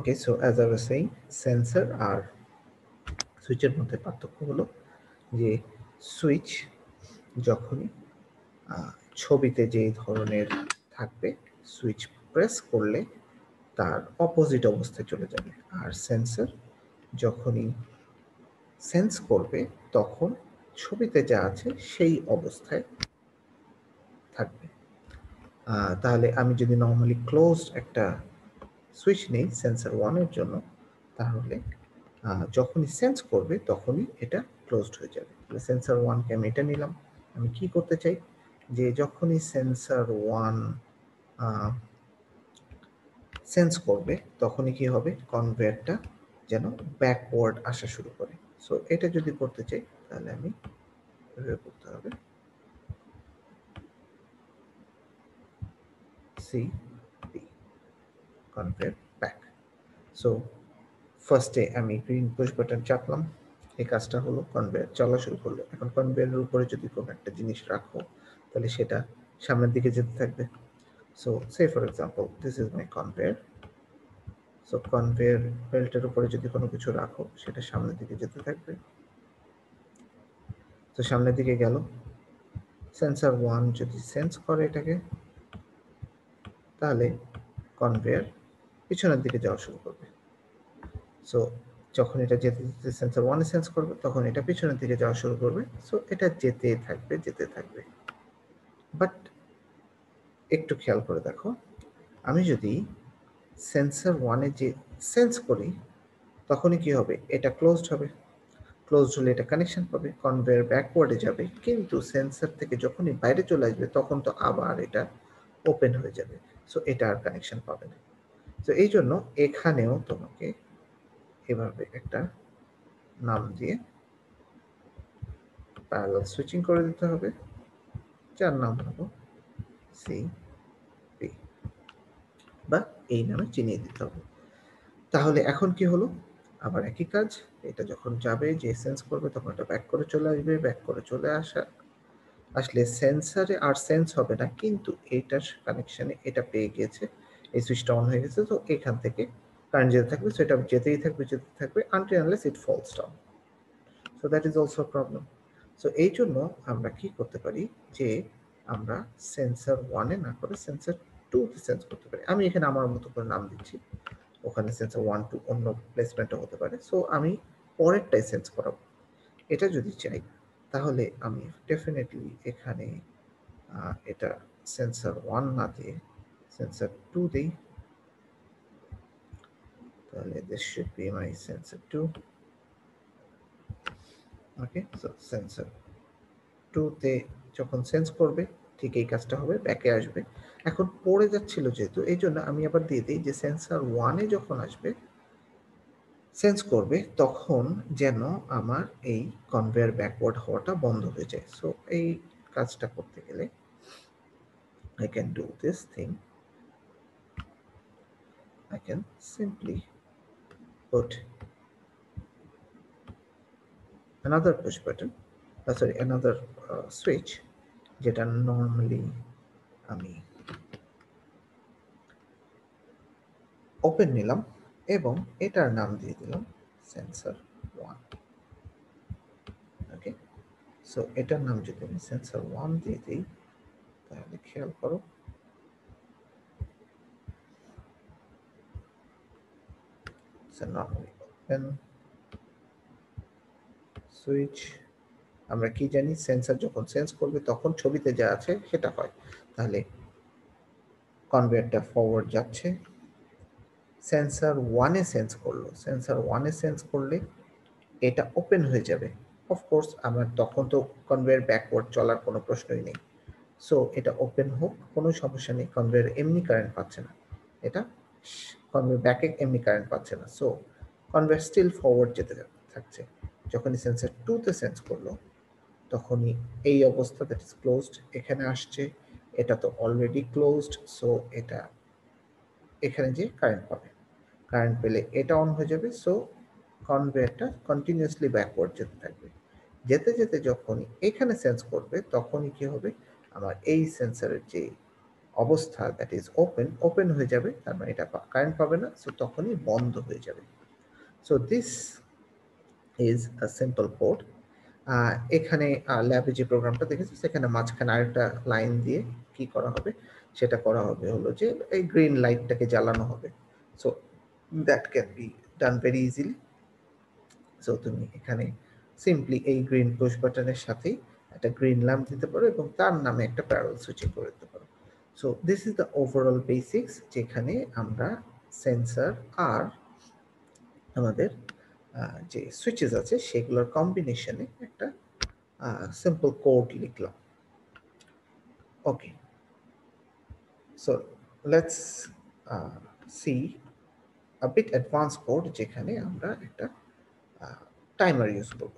Okay, so as I was saying, sensor আর সুইচের মধ্যে পার্থক্য হলো যে সুইচ যখনই ছবিতে যেই ধরনের থাকবে, সুইচ প্রেস করলে তার অপোজিট অবস্থায় চলে যাবে। আর সেন্সর যখনই সেন্স করবে তখন ছবিতে যা আছে সেই অবস্থায় থাকবে। তাহলে আমি যদি নর্মালি ক্লোজড একটা সুইচ নেই সেন্সর 1 এর জন্য, তাহলে যখনই সেন্স করবে তখনই এটা ক্লোজড হয়ে যাবে। তাহলে সেন্সর 1 কে আমি এটা নিলাম। আমি কি করতে চাই যে যখনই সেন্সর 1 সেন্স করবে তখনই কি হবে, কনভেয়ারটা যেন ব্যাকওয়ার্ড আসা শুরু করে। সো এটা যদি করতে চাই তাহলে আমি এভাবে করতে হবে, C P conveyor back. So ফার্স্টে আমি গ্রিন পুশ বাটন চাপলাম, এই কাজটা হলো, কনভেয়ার চলা শুরু করলো। এখন কনভেয়ারের উপরে যদি কোনো একটা জিনিস রাখো তাহলে সেটা সামনের দিকে যেতে থাকবে। So say for example this is my conveyor. So conveyor বেল্টের উপরে যদি কোনো কিছু রাখো সেটা সামনের দিকে যেতে থাকবে। তো সামনের দিকে গেল। সেন্সর 1 যদি সেন্স করে এটাকে, তাহলে কনভেয়ার পিছনের দিকে যাওয়া শুরু করবে। সো যখন এটা যেতে যেতে সেন্সর 1 সেন্স করবে তখন এটা পিছনের দিকে যাওয়া শুরু করবে। সো এটা যেতে থাকবে যেতে থাকবে। বাট একটু খেয়াল করে দেখো, আমি যদি সেন্সর 1 এ যে সেন্স করি তখনই কি হবে, এটা ক্লোজড হবে। ক্লোজড হলে এটা কানেকশন পাবে, কনভেয়ার ব্যাকওয়ার্ডে যাবে। কিন্তু সেন্সর থেকে যখনই বাইরে চলে আসবে তখন তো আবার এটা ওপেন হয়ে যাবে। সো এটা আর কানেকশন পাবে না। তো এই জন্য এখানেও তোমাকে এভাবে একটা নাম দিয়ে প্যারালাল সুইচিং করে দিতে হবে, যার নাম হলো সি পি, বা এই নামে চিনিয়ে দিতে হবে। তাহলে এখন কি হলো, আবার একই কাজ। এটা যখন যাবে যে সেন্স করবে তখন এটা ব্যাক করে চলে আসবে, ব্যাক করে চলে আসলে সেন্সারে আর সেন্স হবে না, কিন্তু এইটার কানেকশনে এটা পেয়ে গিয়েছে, এই সুইচটা অন হয়ে গেছে। তো এখান থেকে কারেন্ট যেতে থাকবে, সো এটা যেতেই থাকবে যেতে থাকবে until unless it falls down. So that is also problem. So এই জন্য আমরা কি করতে পারি যে আমরা সেন্সর 1 এ না করে সেন্সর 2 তে সেন্স করতে পারি। আমি এখানে আমার মতো করে নাম দিচ্ছি, ওখানে সেন্সর 1 2 অন্য প্লেসমেন্টও হতে পারে। সো আমি পরেরটাই সেন্স করাবো। এটা যদি চাই তাহলে আমি ডেফিনেটলি এখানে এটা সেন্সর 1 না দিয়ে সেন্সর 2 দেই। তাহলে this should be my sensor 2. Okay, so sensor 2 তে যখন সেন্স করবে ঠিক এই কাজটা হবে, ব্যাকে আসবে। এখন পড়ে যাচ্ছিল যেহেতু, এই জন্য আমি আবার দিয়ে দিই যে সেন্সর 1 এ যখন আসবে সেন্স করবে তখন যেন আমার এই কনভেয়ার ব্যাকওয়ার্ড হওয়াটা বন্ধ হয়ে যায়। সো এই কাজটা করতে গেলে I can do this thing. I can simply put another push button, another switch, যেটা নর্মালি আমি ওপেন নিলাম এবং এটার নাম দিয়ে দিলাম সেন্সর 1। ওকে, সো এটার নাম যদি আমি সেন্সর 1 দিয়ে দিই তাহলে খেয়াল করো নর্মালি ওপেন সুইচ। আমরা কি জানি, সেন্সর যখন সেন্স করবে তখন ছবিতে যা আছে সেটা হয়। তাহলে কনভেয়ারটা ফরওয়ার্ড যাচ্ছে, সেন্সর 1 এ সেন্স করলো, সেন্সর 1 এ সেন্স করলে এটা ওপেন হয়ে যাবে। অফকোর্স আমার তখন তো কনভেয়ার ব্যাকওয়ার্ড চলার কোনো প্রশ্নই নেই। সো এটা ওপেন হোক, কোনো সমস্যা নেই, কনভেয়ার এমনি কারেন্ট পাচ্ছে না, এটা কনভেয়ার ব্যাকে এমনি কারেন্ট পাচ্ছে না। সো কনভেয়ার স্টিল ফরওয়ার্ড যেতে থাকছে। যখনই সেন্সর 2 তে সেন্স করলো তখনই এই অবস্থা, দ্যাট ইজ ক্লোজড, এখানে আসছে। এটা তো অলরেডি ক্লোজড, সো এটা এখানে যে কারেন্ট পাবে, কারেন্ট পেলে এটা অন হয়ে যাবে। সো কনভেয়ারটা কন্টিনিউয়াসলি ব্যাকওয়ার্ড যেতে থাকবে। যেতে যেতে যখনই এখানে সেন্স করবে তখনই কি হবে, আমার এই সেন্সরের যে অবস্থা দ্যাট ইজ ওপেন হয়ে যাবে, তার মানে এটা কারেন্ট পাবে না, সো তখনই বন্ধ হয়ে যাবে। So this is a simple code. এখানে ল্যাবে যে প্রোগ্রামটা দেখেছি সেখানে মাঝখানে আরেকটা লাইন দিয়ে কি করা হবে, সেটা করা হবে হলো যে এই গ্রিন লাইটটাকে জ্বালানো হবে। So that can be done very easily. So তুমি এখানে সিম্পলি এই গ্রিন পুশ বাটনের সাথেই একটা গ্রিন ল্যাম্প দিতে পারো এবং তার নামে একটা প্যারালাল সুইচিং করে দিতে পারো। So this is the overall basics, যেখানে আমরা সেন্সর আর আমাদের যে সুইচেস আছে সেগুলোর কম্বিনেশনে একটা সিম্পল কোড লিখলাম। Okay, so let's see a bit advanced code, যেখানে আমরা একটা টাইমার ইউজ করব।